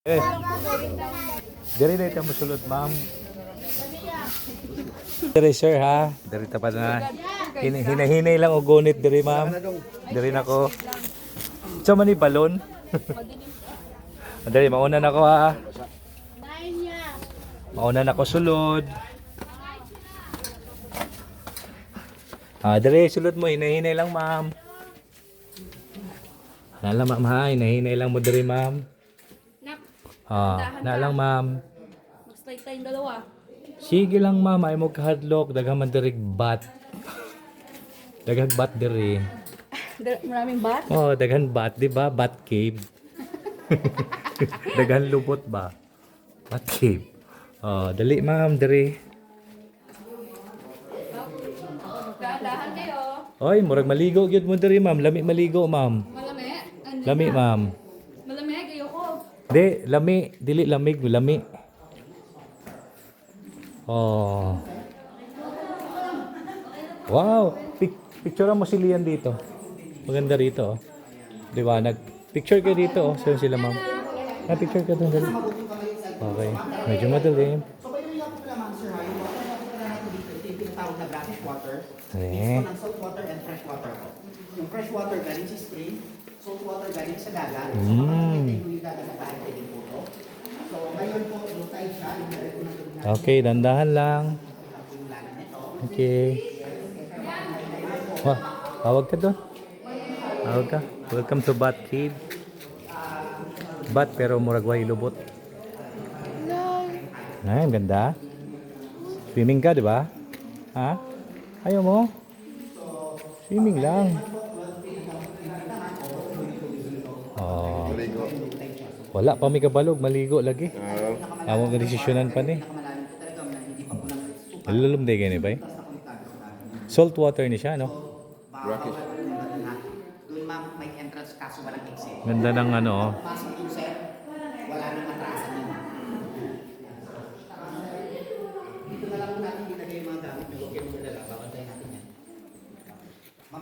Eh, diri dito mo sulod, ma'am. Diri sir ha, diri ta pa na. Hinahinay lang og gunit diri, ma'am. Diri nako. Sa man ni balon. Diri mauna na ko ha. Mauna na ko sulod. Diri sulod mo, hinahinay lang, ma'am. Nala ma'am ha, hinahinay lang mo diri, ma'am. Na lang, ma'am. Mag-slide tayong dalawa. Sige lang, ma'am, ay mo kahadlok, daghang man diri bat. Daghang bat diri. Maraming bat? Oh, daghan bat, di ba? Bat cave. Daghan lubot ba? Bat cave. Oh, dali ma'am, diri. Dahan kayo. Oy, murag maligo gyud mo diri, ma'am. Lami maligo, ma'am. Malami? Lami, ma'am. Malami, kayo ko. Di, lami, dili lamig, lami. Oh. Wow, picture mo si Lian dito. Maganda rito, oh. Liwanag. Picture kayo dito, oh. Saan sila, ma'am? Picture ka doon, dali. Okay. Medyo madilim. So, pwede nyo po naman, sir, ha? Yung water na po natin dito, ito yung tinatawag na brackish water. Eh. Mix po ng salt water and fresh water po. Yung fresh water galing sa spring, salt water galing sa dagat. So, makakita yung dagat na kahit din po to. So, ngayon po, yung tayo siya, yung direct po natin natin. Okay, dandahan lang. Yung lalim nito. Okay. Wah, tawag ka doon. Tawag ka. Welcome to Bat Cave. Bat pero muragway lubot. Ay, ang ganda. Swimming ka, di ba? Ha? Ayaw mo? Swimming lang. Oh. Wala pa may kabalog, maligo lagi. Amo nga desisyonan pa ni. Nalulum day gani ba? Salt water ni siya, no? Brackish. Doon, ma'am, may entrance kaso walang exit. Ganda ng ano, oh. Pasok yung sir, wala nang atrasan